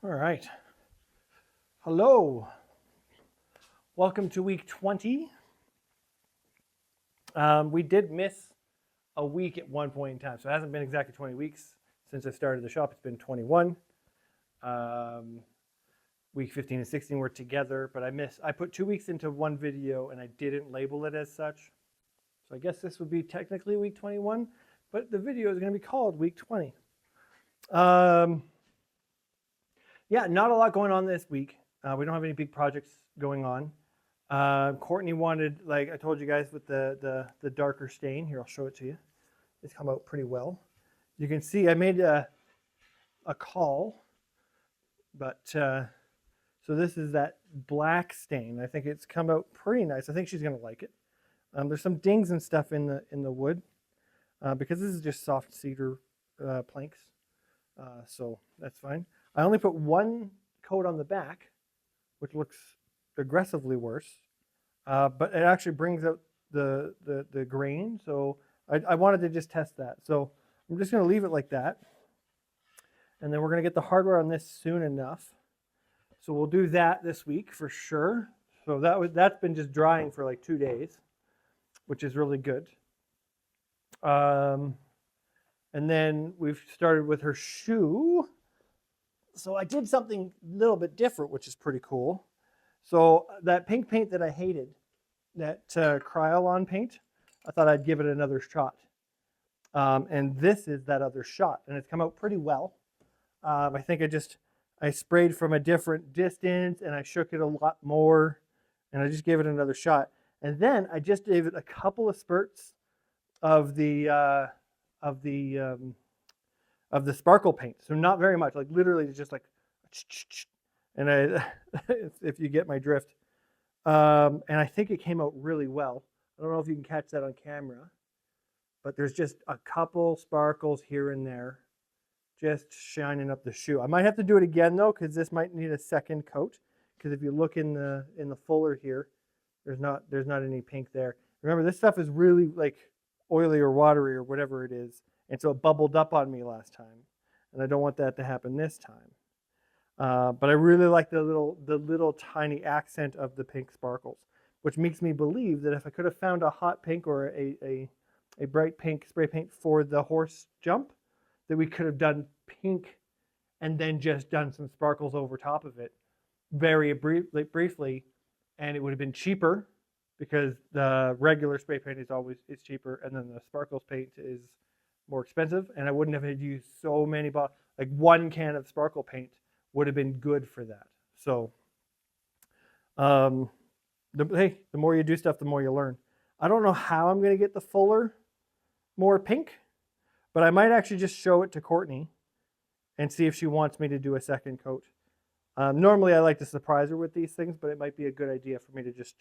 All right. Hello. Welcome to week 20. We did miss a week at one point in time, so it hasn't been exactly 20 weeks since I started the shop. It's been 21. Week 15 and 16 were together, but I put 2 weeks into one video and I didn't label it as such. So I guess this would be technically week 21, but the video is going to be called week 20. Yeah, not a lot going on this week. We don't have any big projects going on. Courtney wanted, like I told you guys, with the darker stain. Here, I'll show it to you. It's come out pretty well. You can see I made a call, but so this is that black stain. I think it's come out pretty nice. I think she's gonna like it. There's some dings and stuff in the wood because this is just soft cedar planks, so that's fine. I only put one coat on the back, which looks aggressively worse, but it actually brings out the grain. So I wanted to just test that. So I'm just going to leave it like that. And then we're going to get the hardware on this soon enough. So we'll do that this week for sure. So that's been just drying for like 2 days, which is really good. And then we've started with her shoe. So I did something a little bit different, which is pretty cool. So that pink paint that I hated, that Krylon paint, I thought I'd give it another shot. And this is that other shot, and it's come out pretty well. I think I sprayed from a different distance, and I shook it a lot more, and I just gave it another shot. And then I just gave it a couple of spurts of the sparkle paint. So not very much, like literally just like, and if you get my drift. And I think it came out really well. I don't know if you can catch that on camera, but there's just a couple sparkles here and there, just shining up the shoe. I might have to do it again though, because this might need a second coat. Because if you look in the fuller here, there's not any pink there. Remember, this stuff is really like oily or watery or whatever it is. And so it bubbled up on me last time, and I don't want that to happen this time. But I really like the little tiny accent of the pink sparkles, which makes me believe that if I could have found a hot pink or a bright pink spray paint for the horse jump, that we could have done pink and then just done some sparkles over top of it very briefly, and it would have been cheaper because the regular spray paint is cheaper, and then the sparkles paint is more expensive, and I wouldn't have had to use so many bottles. Like one can of sparkle paint would have been good for that. So, the more you do stuff, the more you learn. I don't know how I'm going to get the fuller, more pink, but I might actually just show it to Courtney and see if she wants me to do a second coat. Normally, I like to surprise her with these things, but it might be a good idea for me to just,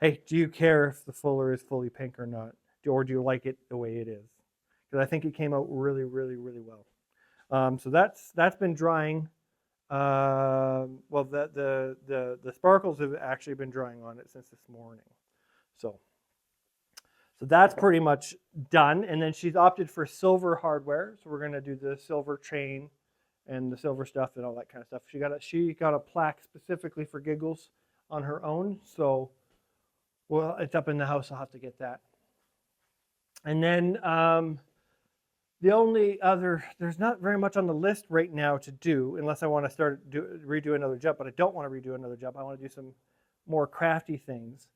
hey, do you care if the fuller is fully pink or not? Or do you like it the way it is? Because I think it came out really, really, really well. So that's been drying. Well, the sparkles have actually been drying on it since this morning. So that's pretty much done. And then she's opted for silver hardware. So we're going to do the silver chain and the silver stuff and all that kind of stuff. She got a plaque specifically for giggles on her own. So, well, it's up in the house. I'll have to get that. And then the only other, there's not very much on the list right now to do, unless I want to redo another jump, but I don't want to redo another jump. I want to do some more crafty things,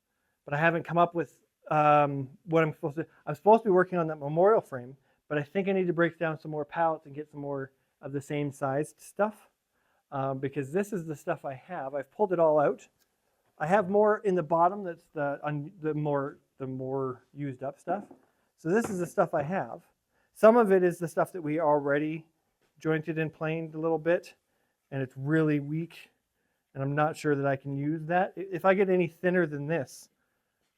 but I haven't come up with what I'm supposed to. I'm supposed to be working on that memorial frame, but I think I need to break down some more pallets and get some more of the same sized stuff, because this is the stuff I have. I've pulled it all out. I have more in the bottom. That's the more used up stuff. So this is the stuff I have. Some of it is the stuff that we already jointed and planed a little bit, and it's really weak, and I'm not sure that I can use that. If I get any thinner than this,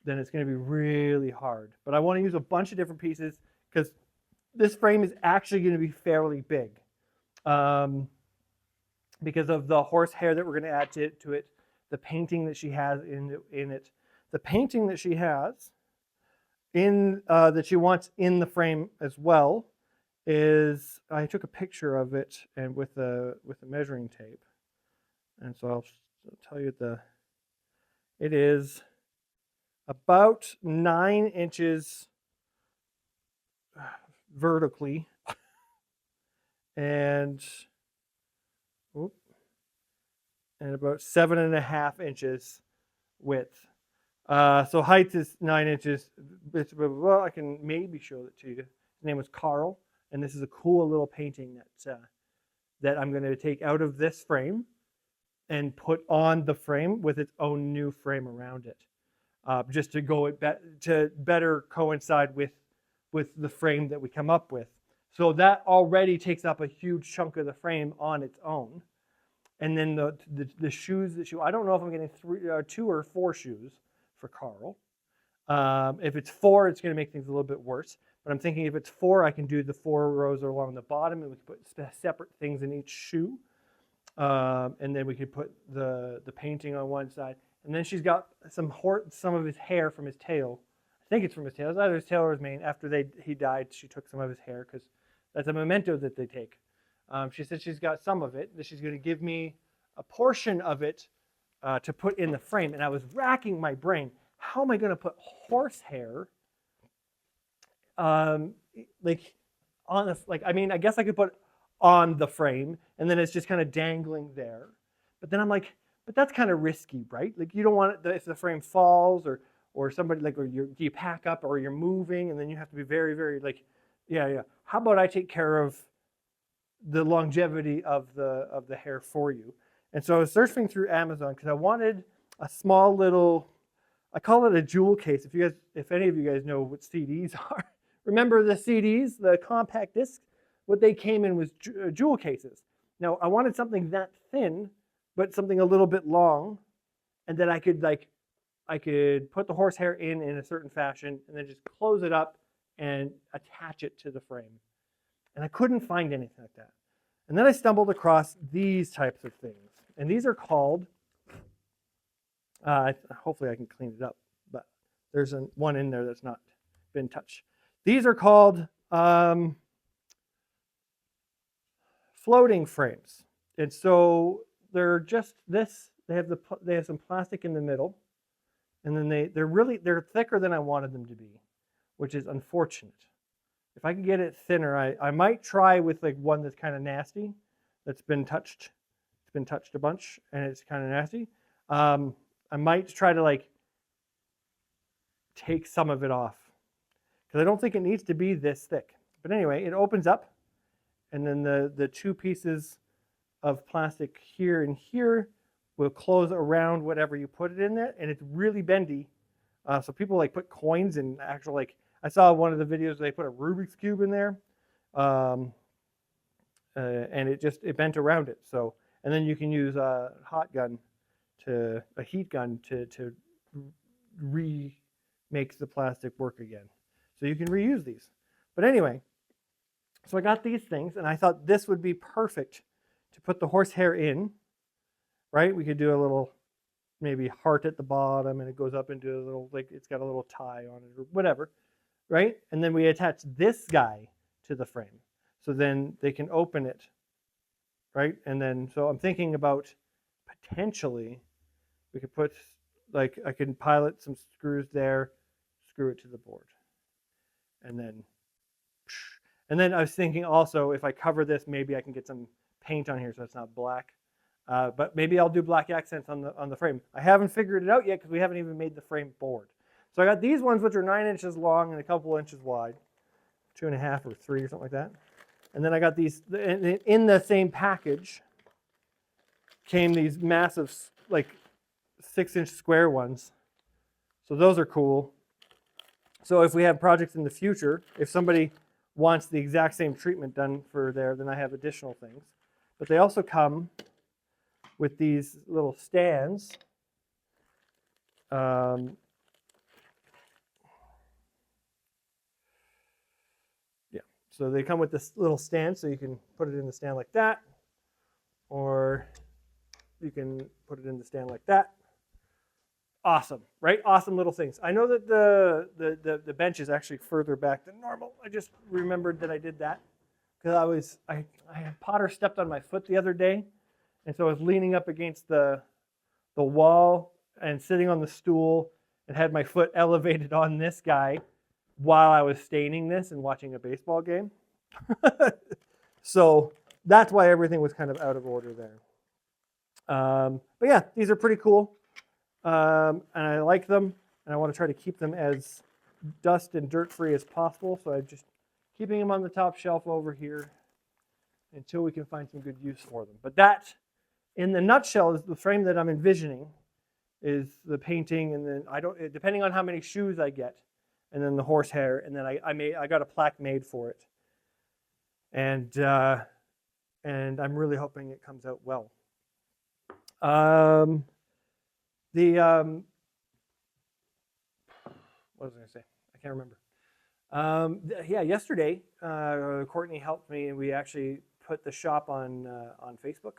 then it's going to be really hard. But I want to use a bunch of different pieces because this frame is actually going to be fairly big because of the horsehair that we're going to add to it, the painting that she has in it. The painting that she has that she wants in the frame as well is, I took a picture of it and with the measuring tape. And so I'll tell you it is about 9 inches vertically and about 7.5 inches width. So height is 9 inches. Well, I can maybe show it to you. His name was Carl, and this is a cool little painting that I'm going to take out of this frame and put on the frame with its own new frame around it, just to go to better coincide with the frame that we come up with. So that already takes up a huge chunk of the frame on its own. And then the shoes I don't know if I'm getting 2 or 4 shoes for Carl. If it's 4, it's going to make things a little bit worse. But I'm thinking if it's 4, I can do the 4 rows along the bottom, and we can put separate things in each shoe. And then we could put the painting on one side. And then she's got some of his hair from his tail. I think it's from his tail. It's either his tail or his mane. After he died, she took some of his hair because that's a memento that they take. She said she's got some of it, that she's going to give me a portion of it to put in the frame. And I was racking my brain. How am I going to put horsehair I guess I could put on the frame, and then it's just kind of dangling there. But then I'm like, but that's kind of risky, right? Like, you don't want it if the frame falls or somebody you pack up or you're moving, and then you have to be very, very yeah. How about I take care of the longevity of the hair for you? And so I was searching through Amazon because I wanted a small little, I call it a jewel case. If any of you guys know what CDs are, remember the CDs, the compact discs? What they came in was jewel cases. Now I wanted something that thin, but something a little bit long, and that I could put the horsehair in a certain fashion, and then just close it up and attach it to the frame. And I couldn't find anything like that. And then I stumbled across these types of things, and these are called. Hopefully I can clean it up, but there's one in there that's not been touched. These are called floating frames, and so they're just this. They have some plastic in the middle, and then they're thicker than I wanted them to be, which is unfortunate. If I can get it thinner, I might try with one that's kind of nasty, that's been touched. It's been touched a bunch, and it's kind of nasty. I might try to take some of it off, because I don't think it needs to be this thick. But anyway, it opens up, and then the 2 pieces of plastic here and here will close around whatever you put it in there, and it's really bendy. So people put coins in actual I saw one of the videos they put a Rubik's Cube in there, and it bent around it. So, and then you can use a heat gun to remake the plastic work again. So you can reuse these. But anyway, so I got these things, and I thought this would be perfect to put the horsehair in, right? We could do a little maybe heart at the bottom, and it goes up into a little, it's got a little tie on it or whatever, right? And then we attach this guy to the frame. So then they can open it, right? And then, so I'm thinking about potentially we could put, I can pilot some screws there, screw it to the board. And then I was thinking also, if I cover this, maybe I can get some paint on here so it's not black. But maybe I'll do black accents on the frame. I haven't figured it out yet because we haven't even made the frame board. So I got these ones, which are 9 inches long and a couple inches wide, 2.5 or 3 or something like that. And then I got these, in the same package came these massive 6-inch square ones. So those are cool. So if we have projects in the future, if somebody wants the exact same treatment done for there, then I have additional things. But they also come with these little stands. So they come with this little stand, so you can put it in the stand like that, or you can put it in the stand like that. Awesome, right? Awesome little things. I know that the bench is actually further back than normal. I just remembered that I did that because Potter stepped on my foot the other day, And so I was leaning up against the wall and sitting on the stool and had my foot elevated on this guy while I was staining this and watching a baseball game. So that's why everything was kind of out of order there. But yeah, these are pretty cool. And I like them. And I want to try to keep them as dust and dirt free as possible. So I'm just keeping them on the top shelf over here until we can find some good use for them. But that, in the nutshell, is the frame that I'm envisioning, is the painting, and then depending on how many shoes I get, and then the horsehair, and then I got a plaque made for it, and I'm really hoping it comes out well. What was I going to say? I can't remember. Yeah, yesterday, Courtney helped me, and we actually put the shop on Facebook,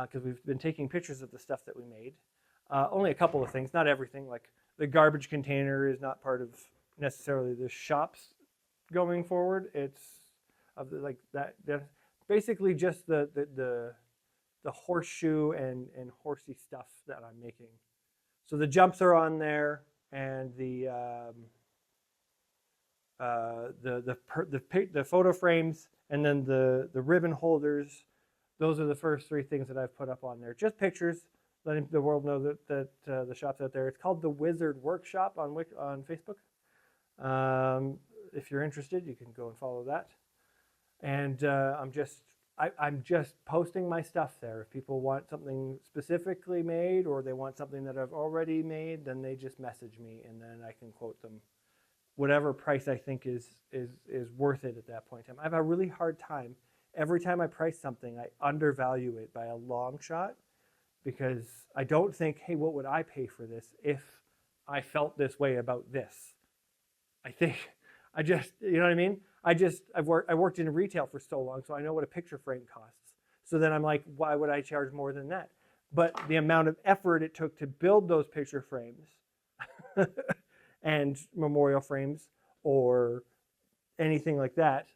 because we've been taking pictures of the stuff that we made. Only a couple of things, not everything. Like the garbage container is not part of necessarily the shops going forward. It's of the, like that basically just the horseshoe and horsey stuff that I'm making. So the jumps are on there, and the photo frames, and then the ribbon holders. Those are the first three things that I've put up on there. Just pictures, letting the world know that the shop's out there. It's called the Wizard Workshop on Facebook. If you're interested, you can go and follow that. And I'm just posting my stuff there. If people want something specifically made, or they want something that I've already made, then they just message me, and then I can quote them whatever price I think is worth it at that point in time. I have a really hard time. Every time I price something, I undervalue it by a long shot, because I don't think, hey, what would I pay for this if I felt this way about this? I think, you know what I mean? I worked in retail for so long, so I know what a picture frame costs. So then I'm like, why would I charge more than that? But the amount of effort it took to build those picture frames and memorial frames or anything like that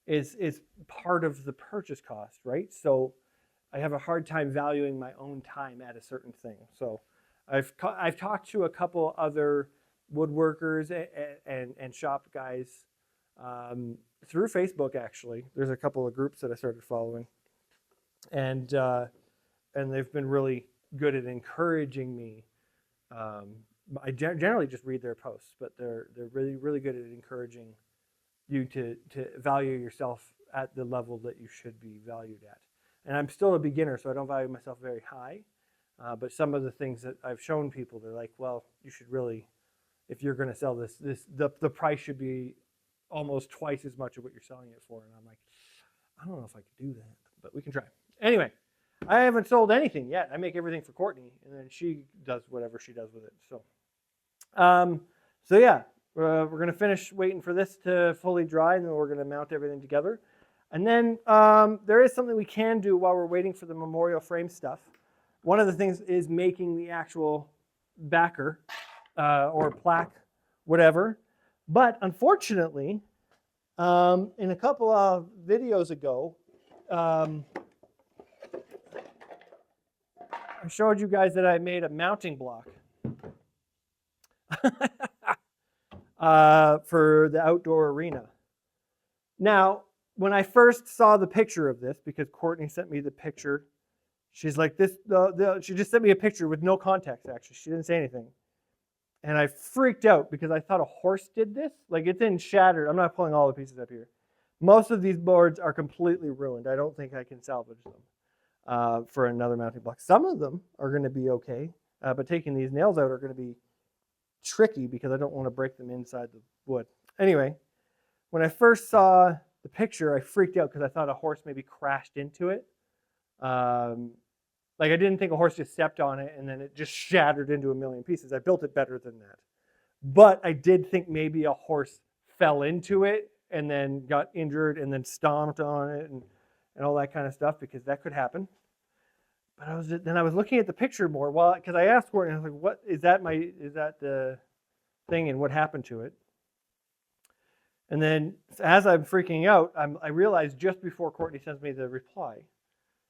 is part of the purchase cost, right? So I have a hard time valuing my own time at a certain thing. So I've talked to a couple other woodworkers and shop guys through Facebook. Actually, there's a couple of groups that I started following, and they've been really good at encouraging me. I generally just read their posts, but they're really good at encouraging you to value yourself at the level that you should be valued at. And I'm still a beginner, so I don't value myself very high. But some of the things that I've shown people, they're like, well, you should really, if you're going to sell this, the price should be almost twice as much of what you're selling it for. And I'm like, I don't know if I could do that, but we can try. Anyway, I haven't sold anything yet. I make everything for Courtney, and then she does whatever she does with it. So yeah, we're going to finish waiting for this to fully dry, and then we're going to mount everything together. And then there is something we can do while we're waiting for the memorial frame stuff. One of the things is making the actual backer or plaque, whatever. But unfortunately, in a couple of videos ago, I showed you guys that I made a mounting block for the outdoor arena. Now, when I first saw the picture of this, because Courtney sent me the picture, she's like, she just sent me a picture with no context, actually. She didn't say anything. And I freaked out because I thought a horse did this. Like, it's in shattered. I'm not pulling all the pieces up here. Most of these boards are completely ruined. I don't think I can salvage them for another mounting block. Some of them are going to be okay, but taking these nails out are going to be tricky because I don't want to break them inside the wood. Anyway, when I first saw the picture, I freaked out because I thought a horse maybe crashed into it. Like, I didn't think a horse just stepped on it and then it just shattered into a million pieces. I built it better than that. But I did think maybe a horse fell into it and then got injured and then stomped on it and all that kind of stuff, because that could happen. But I was looking at the picture more, because I asked Courtney, I was like, "What is that? Is that the thing, and what happened to it?" And then as I'm freaking out, I realized just before Courtney sends me the reply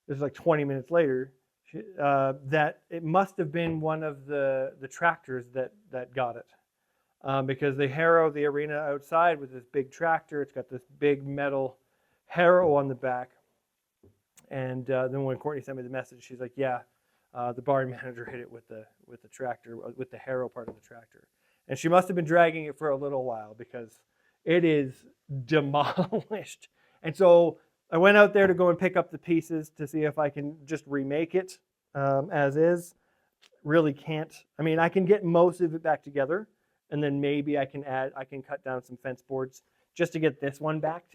this is like 20 minutes later, that it must have been one of the tractors that got it. Because they harrow the arena outside with this big tractor. It's got this big metal harrow on the back. And then when Courtney sent me the message, she's like, yeah, the barn manager hit it with the tractor, with the harrow part of the tractor. And she must have been dragging it for a little while because it is demolished. And so I went out there to go and pick up the pieces to see if I can just remake it as is. Really can't. I mean, I can get most of it back together, and then maybe I can cut down some fence boards just to get this one back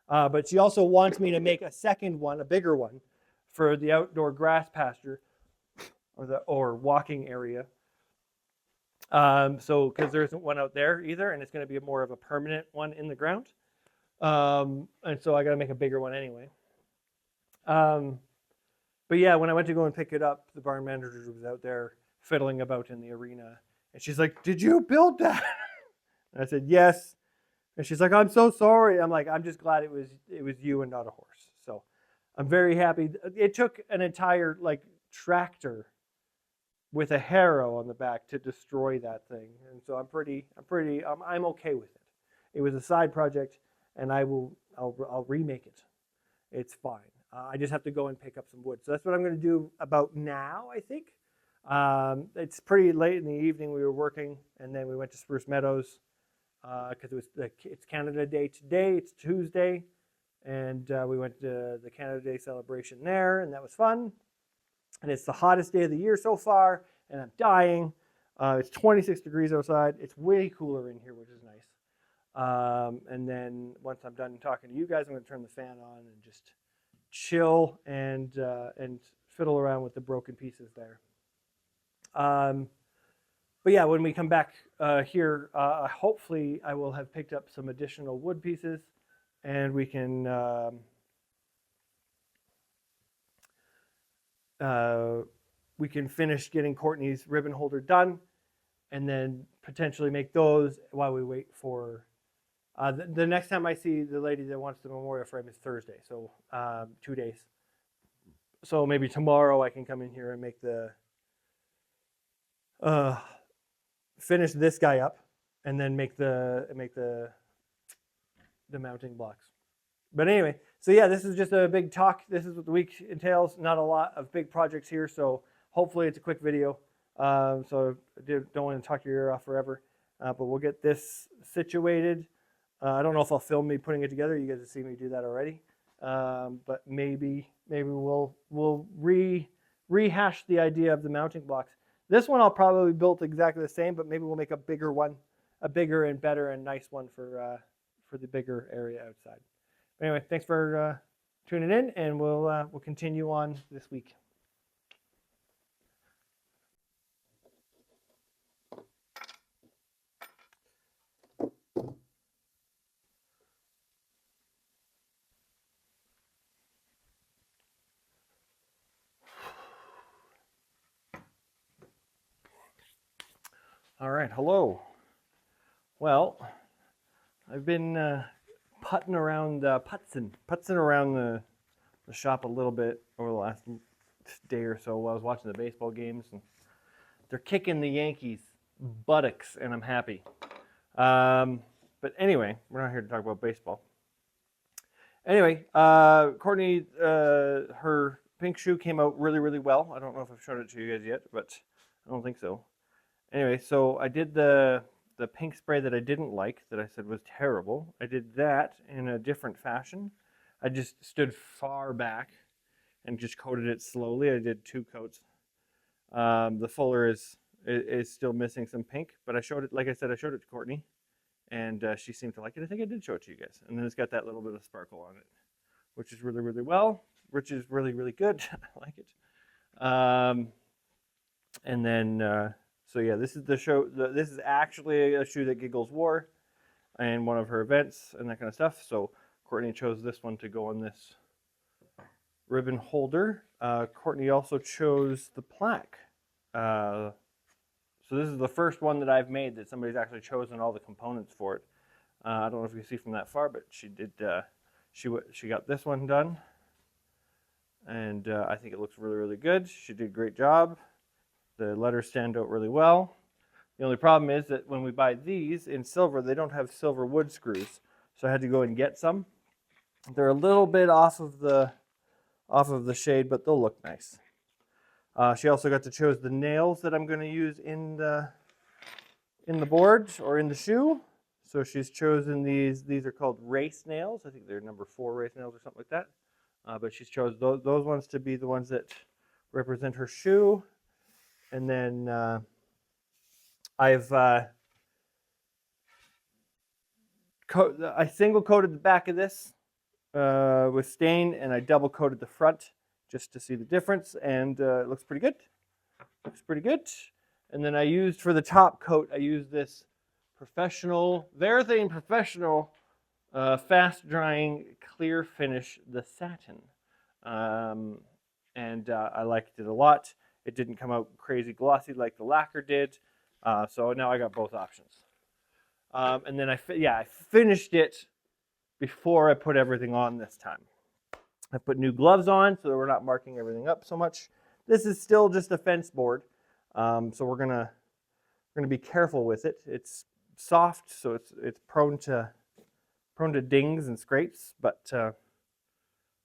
but she also wants me to make a second one, a bigger one, for the outdoor grass pasture or walking area. So because there isn't one out there either, and it's going to be more of a permanent one in the ground. And so I got to make a bigger one anyway. But yeah, when I went to go and pick it up, the barn manager was out there fiddling about in the arena, and she's like, "Did you build that?" And I said, "Yes." And she's like, "I'm so sorry." I'm like, "I'm just glad it was you and not a horse." So I'm very happy. It took an entire tractor with a harrow on the back to destroy that thing, and so I'm okay with it. It was a side project, and I'll remake it. It's fine. I just have to go and pick up some wood. So that's what I'm going to do about now, I think. It's pretty late in the evening. We were working, and then we went to Spruce Meadows because it's Canada Day today. It's Tuesday, and we went to the Canada Day celebration there, and that was fun. And it's the hottest day of the year so far, and I'm dying. It's 26 degrees outside. It's way cooler in here, which is nice. And then once I'm done talking to you guys, I'm going to turn the fan on and just chill and fiddle around with the broken pieces there. But yeah, when we come back here, hopefully I will have picked up some additional wood pieces, and we can finish getting Courtney's ribbon holder done, and then potentially make those while we wait for the next time I see the lady that wants the memorial frame is Thursday, so 2 days. So maybe tomorrow I can come in here and make finish this guy up, and then make the mounting blocks. But anyway, so yeah, this is just a big talk. This is what the week entails. Not a lot of big projects here, so hopefully it's a quick video. So I don't want to talk your ear off forever, but we'll get this situated. I don't know if I'll film me putting it together. You guys have seen me do that already, but maybe we'll rehash the idea of the mounting blocks. This one I'll probably build exactly the same, but maybe we'll make a bigger one, a bigger and better and nice one for the bigger area outside. Anyway, thanks for tuning in, and we'll continue on this week. All right, hello. Well, I've been putzing around the shop a little bit over the last day or so while I was watching the baseball games, and they're kicking the Yankees' buttocks, and I'm happy. But anyway, we're not here to talk about baseball. Anyway, Courtney, her pink shoe came out really, really well. I don't know if I've showed it to you guys yet, but I don't think so. Anyway, so I did the pink spray that I didn't like, that I said was terrible. I did that in a different fashion. I just stood far back and just coated it slowly. I did 2 coats. The fuller is still missing some pink, but I showed it, like I said, I showed it to Courtney, and she seemed to like it. I think I did show it to you guys. And then it's got that little bit of sparkle on it, which is really, really which is really, really good. I like it. And then... So yeah, this is the show. This is actually a shoe that Giggles wore in one of her events and that kind of stuff. So Courtney chose this one to go on this ribbon holder. Courtney also chose the plaque. So this is the first one that I've made that somebody's actually chosen all the components for it. I don't know if you can see from that far, but she she got this one done, and I think it looks really, really good. She did a great job. The letters stand out really well. The only problem is that when we buy these in silver, they don't have silver wood screws, so I had to go and get some. They're a little bit off of the shade, but they'll look nice. She also got to choose the nails that I'm going to use in the board or in the shoe. So she's chosen these. These are called race nails. I think they're number 4 race nails or something like that. But she's chosen those ones to be the ones that represent her shoe. And then I single coated the back of this with stain, and I double coated the front just to see the difference, and it looks pretty good. Looks pretty good. And then I used, for the top coat, I used this Varathane Professional fast drying clear finish, the satin. And I liked it a lot. It didn't come out crazy glossy like the lacquer did. So now I got both options. And then I finished it before I put everything on this time. I put new gloves on so that we're not marking everything up so much. This is still just a fence board, so we're gonna be careful with it. It's soft, so it's prone to dings and scrapes, but I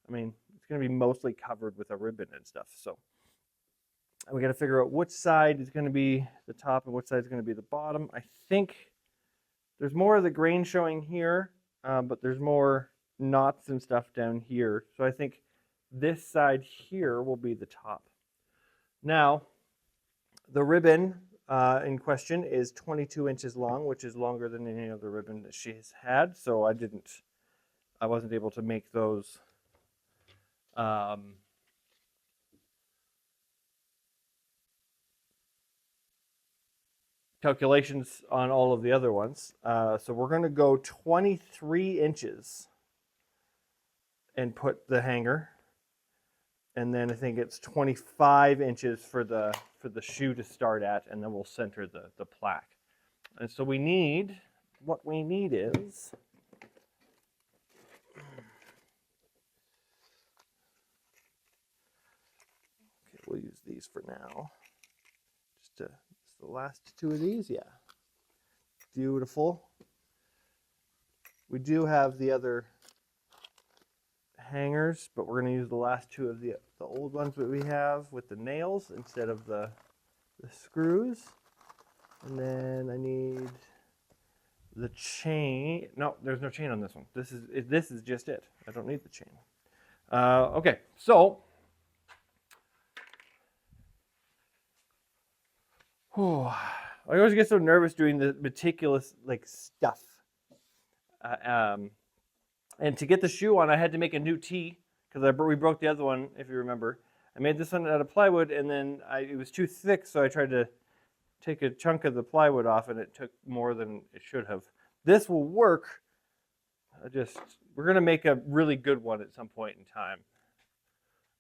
mean, it's gonna be mostly covered with a ribbon and stuff. So we got to figure out which side is going to be the top and which side is going to be the bottom. I think there's more of the grain showing here, but there's more knots and stuff down here. So I think this side here will be the top. Now, the ribbon in question is 22 inches long, which is longer than any other ribbon that she's had. So I wasn't able to make those calculations on all of the other ones. So we're going to go 23 inches and put the hanger, and then I think it's 25 inches for the shoe to start at, and then we'll center the plaque. And so what we need is we'll use these for now. Just the last 2 of these, yeah. Beautiful. We do have the other hangers, but we're going to use the last 2 of the old ones that we have with the nails instead of the screws. And then I need the chain. No, there's no chain on this one. This is just it. I don't need the chain. Okay, so I always get so nervous doing the meticulous stuff. And to get the shoe on, I had to make a new tee because we broke the other one, if you remember. I made this one out of plywood, and then it was too thick, so I tried to take a chunk of the plywood off, and it took more than it should have. This will work. We're going to make a really good one at some point in time.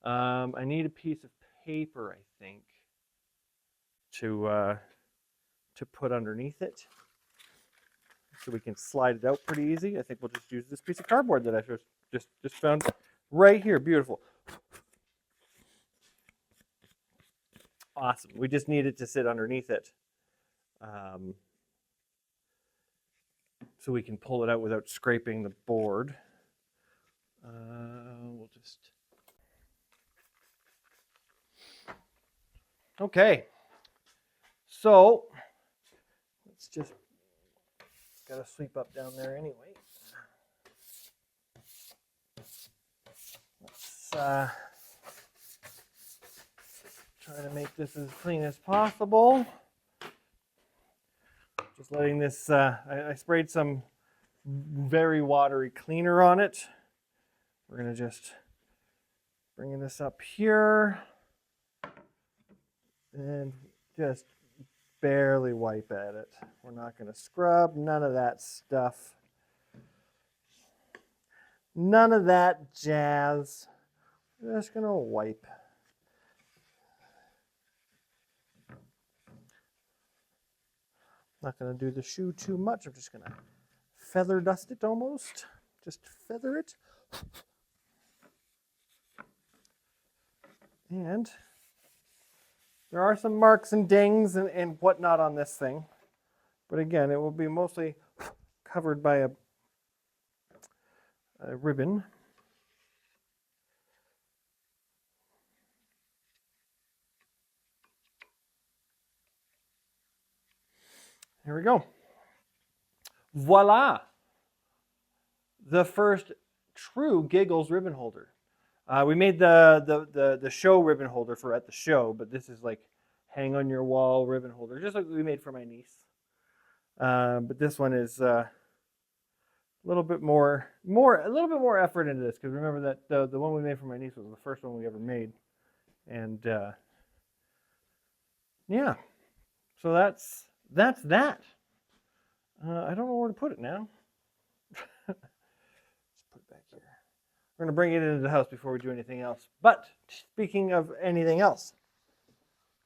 I need a piece of paper, I think, to put underneath it, so we can slide it out pretty easy. I think we'll just use this piece of cardboard that I just found right here. Beautiful. Awesome. We just need it to sit underneath it, so we can pull it out without scraping the board. We'll just... Okay. So let's just... Got to sweep up down there anyway. Let's try to make this as clean as possible. Just letting this, I sprayed some very watery cleaner on it. We're going to just bring this up here and just barely wipe at it. We're not going to scrub, none of that stuff. None of that jazz. We're just going to wipe. Not going to do the shoe too much. I'm just going to feather dust it almost. Just feather it. And there are some marks and dings and whatnot on this thing. But again, it will be mostly covered by a ribbon. Here we go. Voila! The first true Giggles ribbon holder. We made the show ribbon holder for at the show, but this is like hang on your wall ribbon holder, just like we made for my niece. But this one is a little bit more effort into this, because remember that the one we made for my niece was the first one we ever made, and yeah, so that's that. I don't know where to put it now. Let's put it back here. We're going to bring it into the house before we do anything else. But speaking of anything else,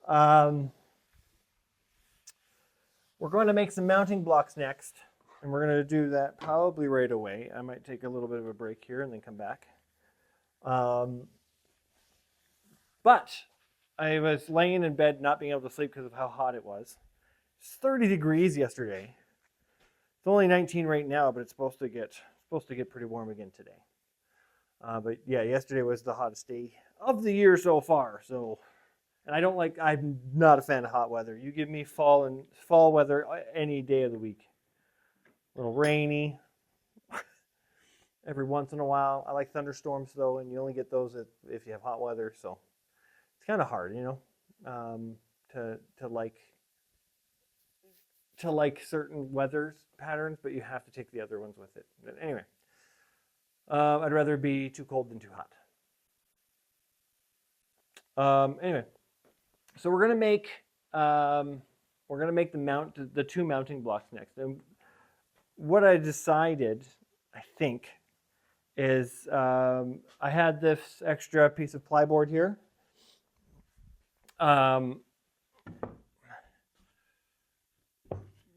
we're going to make some mounting blocks next, and we're going to do that probably right away. I might take a little bit of a break here and then come back. But I was laying in bed not being able to sleep because of how hot it was. It's 30 degrees yesterday. It's only 19 right now, but it's supposed to get pretty warm again today. But yeah, yesterday was the hottest day of the year so far. So, and I'm not a fan of hot weather. You give me fall weather any day of the week. A little rainy every once in a while. I like thunderstorms though, and you only get those if you have hot weather. So it's kind of hard, to like certain weather patterns, but you have to take the other ones with it. But anyway, I'd rather be too cold than too hot. Anyway, so we're gonna make the two mounting blocks next. And what I decided, I think, is I had this extra piece of plyboard here.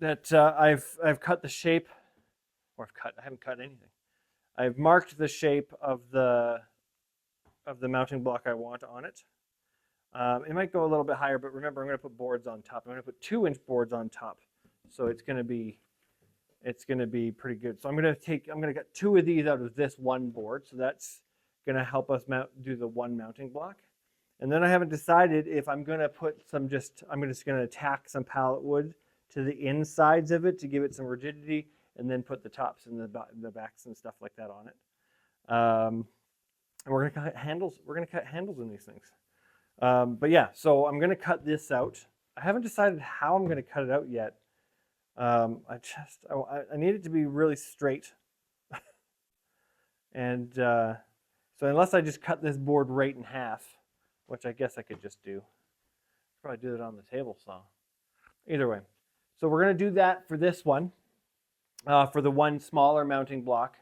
That I've cut the shape, or I haven't cut anything. I've marked the shape of the mounting block I want on it. It might go a little bit higher, but remember, I'm going to put boards on top. I'm going to put 2-inch boards on top, so it's going to be pretty good. So I'm going to get 2 of these out of this one board, so that's going to help us do the one mounting block. And then I haven't decided if I'm going to put I'm just going to tack some pallet wood to the insides of it to give it some rigidity, and then put the tops and the backs and stuff like that on it. And we're going to cut handles. We're going to cut handles in these things. But yeah, so I'm going to cut this out. I haven't decided how I'm going to cut it out yet. I need it to be really straight. And so unless I just cut this board right in half, which I guess I could just do. Probably do it on the table saw. Either way. So we're going to do that for this one. For the one smaller mounting block,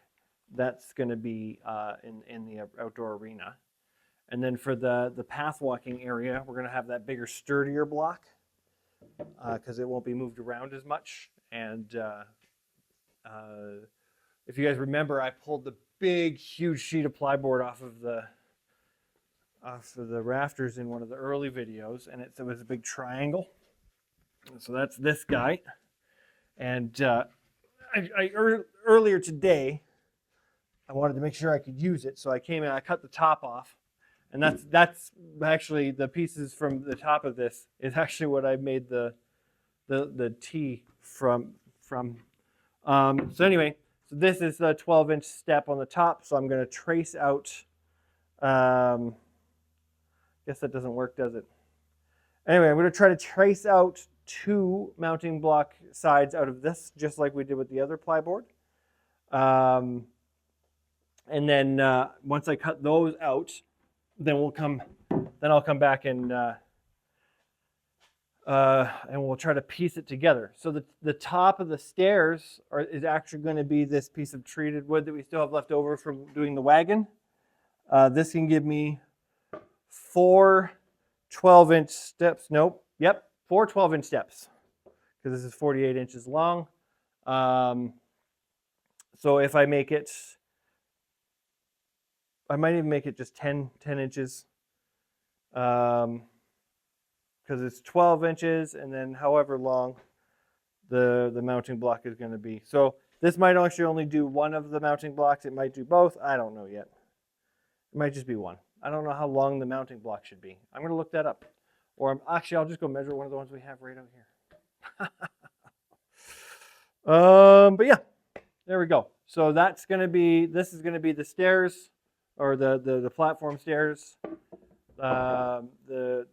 that's going to be in the outdoor arena. And then for the path walking area, we're going to have that bigger, sturdier block because it won't be moved around as much. And if you guys remember, I pulled the big, huge sheet of plyboard off of the rafters in one of the early videos, and it was a big triangle. So that's this guy. And earlier today, I wanted to make sure I could use it, so I came in, I cut the top off, and that's actually the pieces from the top of this is actually what I made the T from. So anyway, so this is the 12-inch step on the top, so I'm going to trace out. Guess that doesn't work, does it? Anyway, I'm going to try to trace out 2 mounting block sides out of this, just like we did with the other plyboard. And then once I cut those out, then I'll come back and we'll try to piece it together. So the top of the stairs is actually going to be this piece of treated wood that we still have left over from doing the wagon. This can give me 4 12-inch steps. Nope. Yep. 4 12-inch steps, because this is 48 inches long. So if I make it I might even make it just 10 inches. Because it's 12 inches and then however long the mounting block is going to be. So this might actually only do one of the mounting blocks. It might do both. I don't know yet. It might just be one. I don't know how long the mounting block should be. I'm going to look that up. Or actually, I'll just go measure one of the ones we have right out here. But yeah, there we go. So that's going to be, this is going to be the stairs, or the platform stairs. The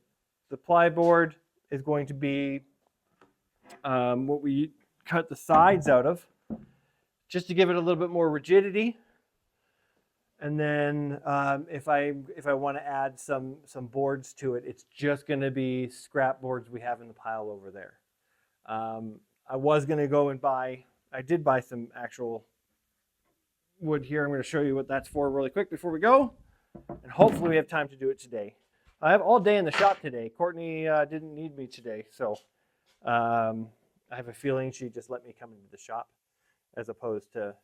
ply board is going to be what we cut the sides out of, just to give it a little bit more rigidity. And then if I want to add some boards to it, it's just going to be scrap boards we have in the pile over there. I was going to go and I did buy some actual wood here. I'm going to show you what that's for really quick before we go. And hopefully we have time to do it today. I have all day in the shop today. Courtney didn't need me today, so I have a feeling she just let me come into the shop as opposed to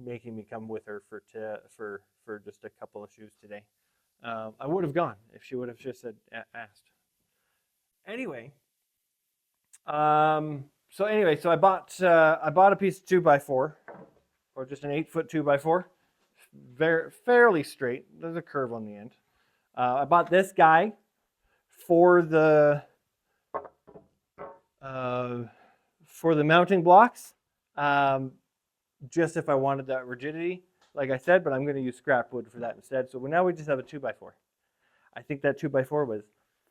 making me come with her for just a couple of shoes today. I would have gone if she would have just asked. Anyway, so I bought a piece of 2x4, or just an 8-foot 2x4, fairly straight. There's a curve on the end. I bought this guy for the mounting blocks. Just if I wanted that rigidity, like I said, but I'm going to use scrap wood for that instead. So now we just have a 2x4. I think that 2x4 was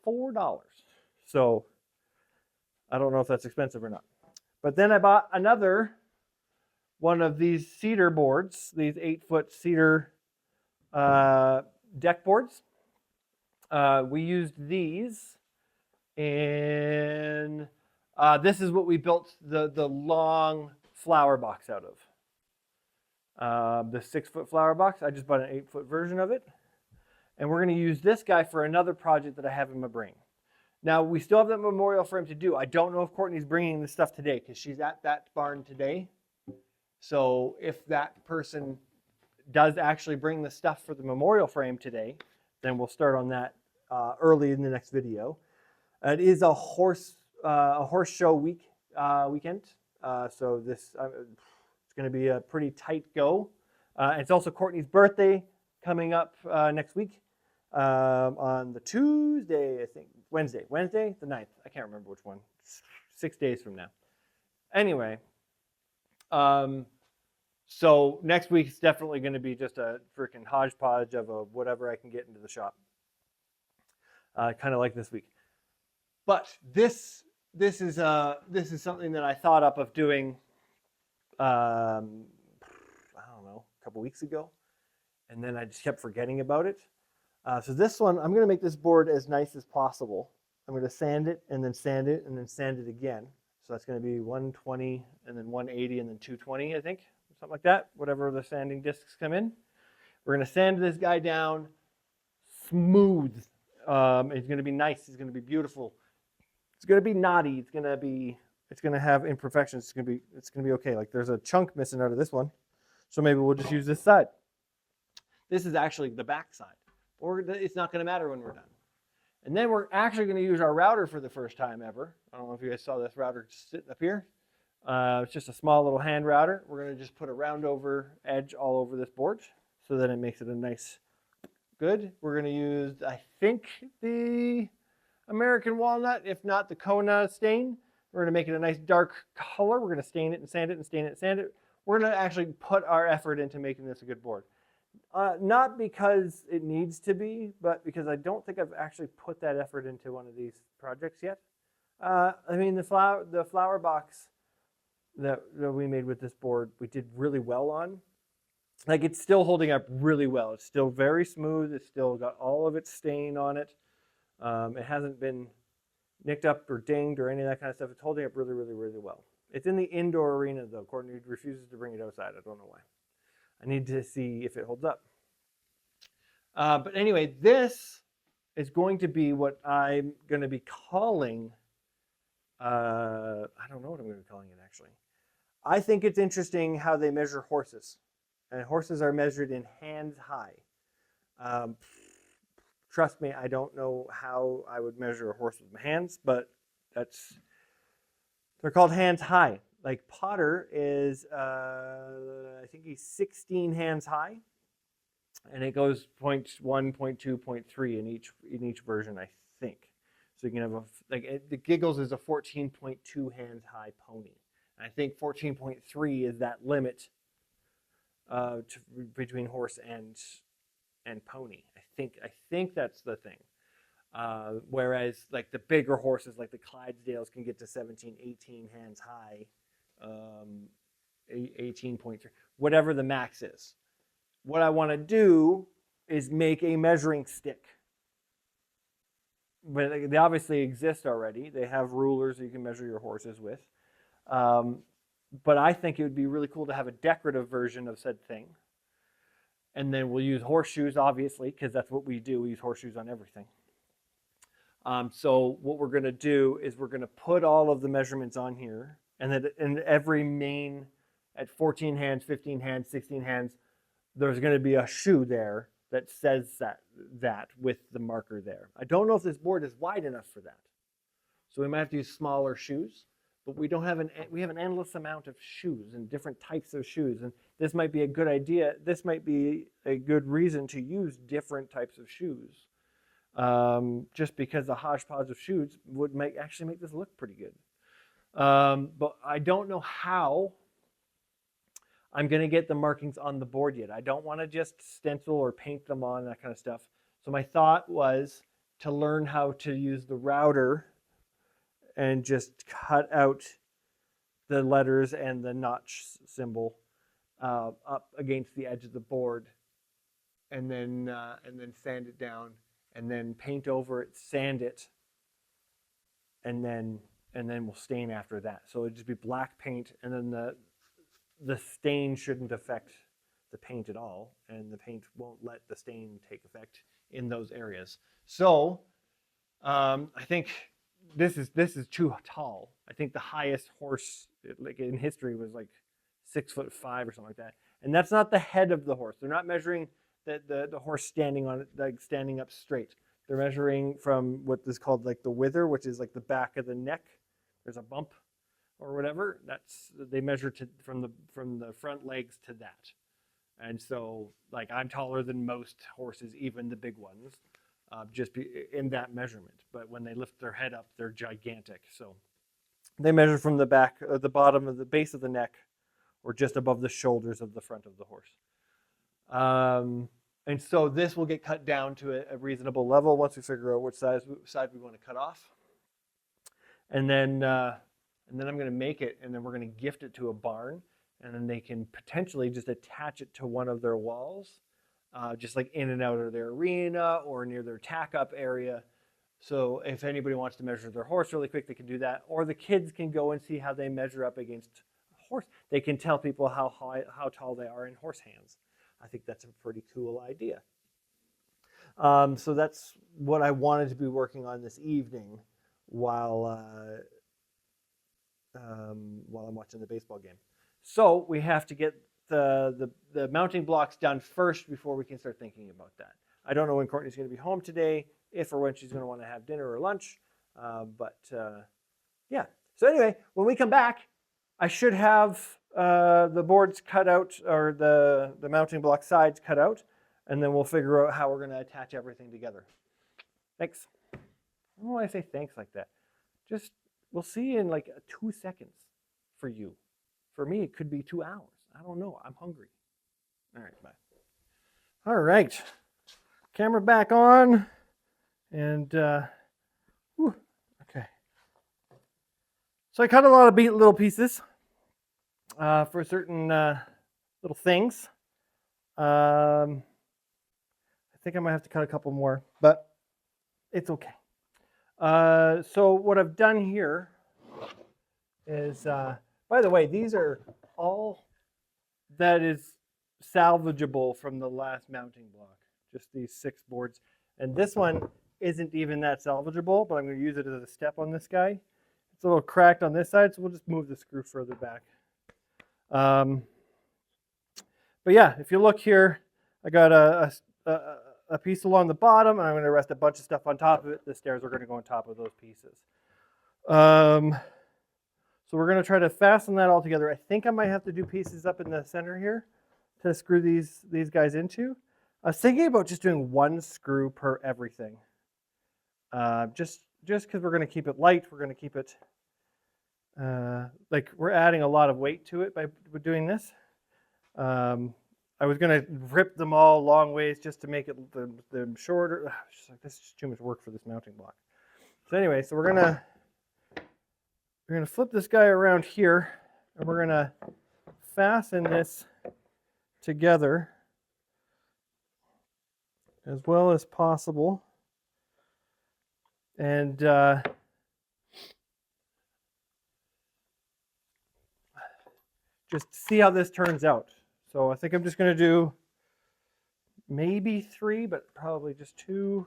$4. So I don't know if that's expensive or not. But then I bought another one of these cedar boards, these 8-foot cedar deck boards. We used these, and this is what we built the long flower box out of. The 6-foot flower box. I just bought an 8-foot version of it. And we're going to use this guy for another project that I have in my brain. Now, we still have that memorial frame to do. I don't know if Courtney's bringing this stuff today because she's at that barn today. So if that person does actually bring the stuff for the memorial frame today, then we'll start on that early in the next video. It is a horse show weekend. So this it's going to be a pretty tight go. It's also Courtney's birthday coming up next week on the Tuesday, I think. Wednesday the 9th. I can't remember which one. 6 days from now. Anyway, so next week is definitely going to be just a freaking hodgepodge of whatever I can get into the shop. Kind of like this week. But this is something that I thought up of doing. I don't know, a couple weeks ago, and then I just kept forgetting about it. So this one, I'm going to make this board as nice as possible. I'm going to sand it and then sand it and then sand it again. So that's going to be 120 and then 180 and then 220, I think, something like that. Whatever the sanding discs come in. We're going to sand this guy down smooth. It's going to be nice. It's going to be beautiful. It's going to be knotty. It's going to have imperfections. It's going to be okay. Like there's a chunk missing out of this one. So maybe we'll just use this side. This is actually the back side. Or it's not going to matter when we're done. And then we're actually going to use our router for the first time ever. I don't know if you guys saw this router sitting up here. It's just a small little hand router. We're going to just put a round over edge all over this board so that it makes it a nice good. We're going to use, I think, the American walnut, if not the Kona stain. We're going to make it a nice dark color. We're going to stain it and sand it and stain it and sand it. We're going to actually put our effort into making this a good board. Not because it needs to be, but because I don't think I've actually put that effort into one of these projects yet. I mean, the flower box that we made with this board, we did really well on. Like, it's still holding up really well. It's still very smooth. It's still got all of its stain on it. It hasn't been nicked up or dinged or any of that kind of stuff. It's holding up really, really, really well. It's in the indoor arena, though. Courtney refuses to bring it outside. I don't know why. I need to see if it holds up. But anyway, this is going to be what I'm going to be calling, I don't know what I'm going to be calling it, actually. I think it's interesting how they measure horses. And horses are measured in hands high. Trust me, I don't know how I would measure a horse with my hands, but they're called hands high. Like Potter is, I think he's 16 hands high, and it goes 0.1, 0.2, 0.3 in each version, I think. So you can have the Giggles is a 14.2 hands high pony. And I think 14.3 is that limit between horse and pony. I think that's the thing. Whereas like the bigger horses, like the Clydesdales, can get to 17, 18 hands high, 18.3, whatever the max is. What I want to do is make a measuring stick. But they obviously exist already. They have rulers you can measure your horses with. But I think it would be really cool to have a decorative version of said thing. And then we'll use horseshoes, obviously, because that's what we do. We use horseshoes on everything. So what we're going to do is we're going to put all of the measurements on here. And then in every mane at 14 hands, 15 hands, 16 hands, there's going to be a shoe there that says that with the marker there. I don't know if this board is wide enough for that. So we might have to use smaller shoes, but we have an endless amount of shoes and different types of shoes. And this might be a good idea. This might be a good reason to use different types of shoes. Just because the hodgepodge of shoes would actually make this look pretty good. But I don't know how I'm going to get the markings on the board yet. I don't want to just stencil or paint them on, that kind of stuff. So my thought was to learn how to use the router and just cut out the letters and the notch symbol up against the edge of the board, and then sand it down, and then paint over it, sand it, and then we'll stain after that. So it'd just be black paint, and then the stain shouldn't affect the paint at all, and the paint won't let the stain take effect in those areas. So I think this is too tall. I think the highest horse like in history was like 6'5" or something like that, and that's not the head of the horse. They're not measuring the horse standing on it, like standing up straight. They're measuring from what is called like the wither, which is like the back of the neck. There's a bump or whatever. They measure from the front legs to that. And so like I'm taller than most horses, even the big ones, in that measurement. But when they lift their head up, they're gigantic. So they measure from the back, the bottom of the base of the neck, or just above the shoulders of the front of the horse. And so this will get cut down to a reasonable level once we figure out which side we want to cut off. And then I'm going to make it, and then we're going to gift it to a barn, and then they can potentially just attach it to one of their walls, just like in and out of their arena or near their tack-up area. So if anybody wants to measure their horse really quick, they can do that. Or the kids can go and see how they measure up against a horse. They can tell people how tall they are in horse hands. I think that's a pretty cool idea. So that's what I wanted to be working on this evening while I'm watching the baseball game. So we have to get the mounting blocks done first before we can start thinking about that. I don't know when Courtney's going to be home today, if or when she's going to want to have dinner or lunch. Yeah. So anyway, when we come back, I should have the boards cut out, or the mounting block sides cut out, and then we'll figure out how we're going to attach everything together. Thanks. I don't know why I say thanks like that. Just, we'll see you in like 2 seconds for you. For me, it could be 2 hours. I don't know. I'm hungry. All right, bye. All right. Camera back on. And, okay. So I cut a lot of little pieces for certain little things. I think I might have to cut a couple more, but it's okay. So what I've done here is, by the way, these are all that is salvageable from the last mounting block, just these 6 boards. And this one isn't even that salvageable, but I'm going to use it as a step on this guy. It's a little cracked on this side, so we'll just move the screw further back. But yeah, if you look here, I got a a piece along the bottom, and I'm going to rest a bunch of stuff on top of it. The stairs are going to go on top of those pieces. So we're going to try to fasten that all together. I think I might have to do pieces up in the center here to screw these guys into. I was thinking about just doing one screw per everything. Just because we're going to keep it light, we're going to keep it like we're adding a lot of weight to it by doing this. I was going to rip them all long ways just to make it them shorter. Just like, this is too much work for this mounting block. So anyway, so we're going to flip this guy around here, and we're going to fasten this together as well as possible. And just see how this turns out. So I think I'm just going to do maybe 3, but probably just 2.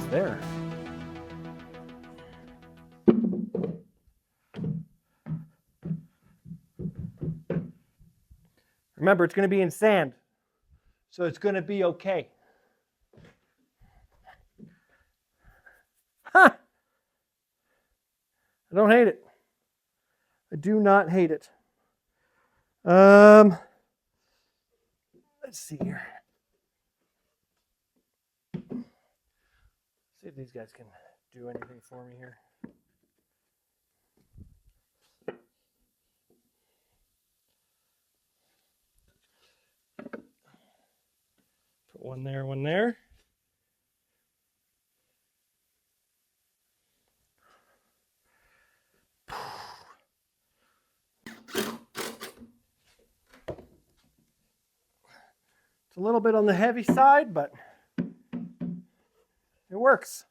There. Remember, it's going to be in sand, so it's going to be okay. Ha! I don't hate it. I do not hate it. Let's see here. See if these guys can do anything for me here. Put one there, one there. It's a little bit on the heavy side, but it works.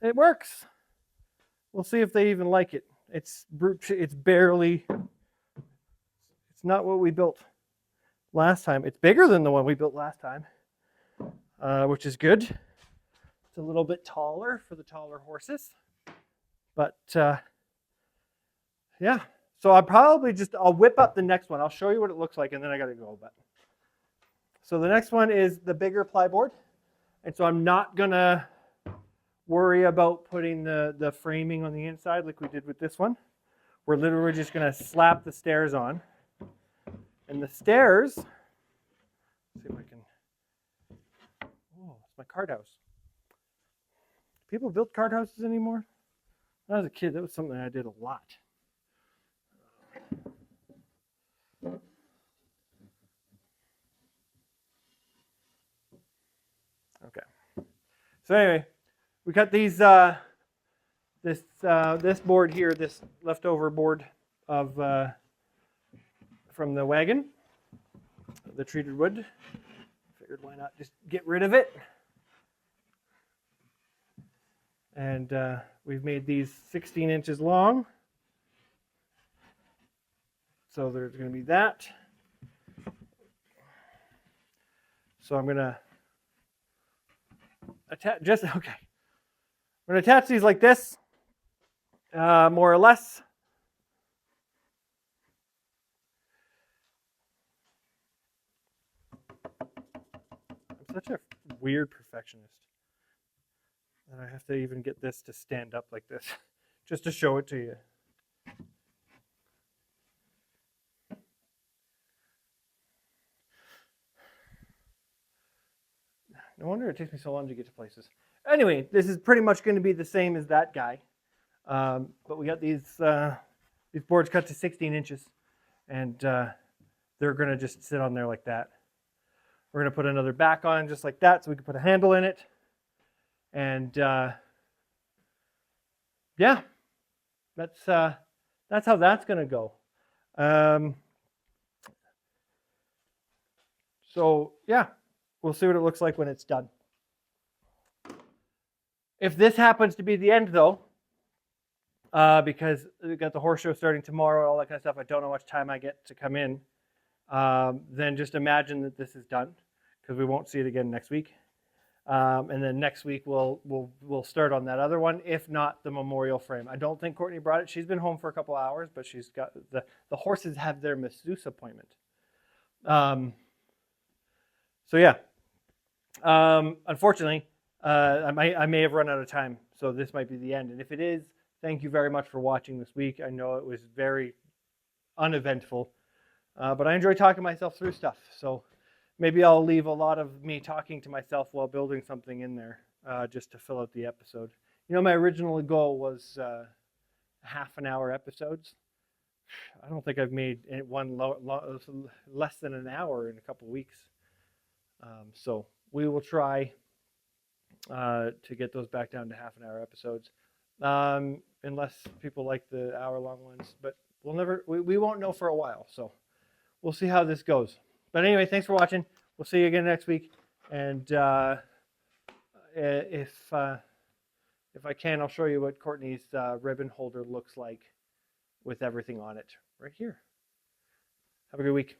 It works. We'll see if they even like it. It's barely, it's not what we built last time. It's bigger than the one we built last time, which is good. It's a little bit taller for the taller horses. But yeah, so I'll whip up the next one. I'll show you what it looks like, and then I got to go. But so the next one is the bigger plyboard. And so I'm not going to worry about putting the framing on the inside like we did with this one. We're literally just going to slap the stairs on. And the stairs, let's see if I can, oh, it's my card house. People build card houses anymore? When I was a kid, that was something I did a lot. Okay. So anyway, we got these this board here, this leftover board of from the wagon, the treated wood. Figured why not just get rid of it. And we've made these 16 inches long. So there's going to be that. So I'm going to attach, I'm going to attach these like this, more or less. I'm such a weird perfectionist that I have to even get this to stand up like this, just to show it to you. No wonder it takes me so long to get to places. Anyway, this is pretty much going to be the same as that guy. But we got these boards cut to 16 inches. And they're going to just sit on there like that. We're going to put another back on just like that so we can put a handle in it. And yeah, that's how that's going to go. So yeah. We'll see what it looks like when it's done. If this happens to be the end, though, because we got the horse show starting tomorrow, all that kind of stuff, I don't know how much time I get to come in. Then just imagine that this is done, because we won't see it again next week. And then next week we'll start on that other one, if not the memorial frame. I don't think Courtney brought it. She's been home for a couple hours, but she's got the horses have their masseuse appointment. So yeah. Unfortunately, I may have run out of time, so this might be the end. And if it is, thank you very much for watching this week. I know it was very uneventful, but I enjoy talking myself through stuff. So maybe I'll leave a lot of me talking to myself while building something in there, just to fill out the episode. You know, my original goal was half an hour episodes. I don't think I've made one less than an hour in a couple of weeks. So we will try to get those back down to half an hour episodes, unless people like the hour-long ones. But we won't know for a while. So we'll see how this goes. But anyway, thanks for watching. We'll see you again next week. And if I can, I'll show you what Courtney's ribbon holder looks like with everything on it right here. Have a good week.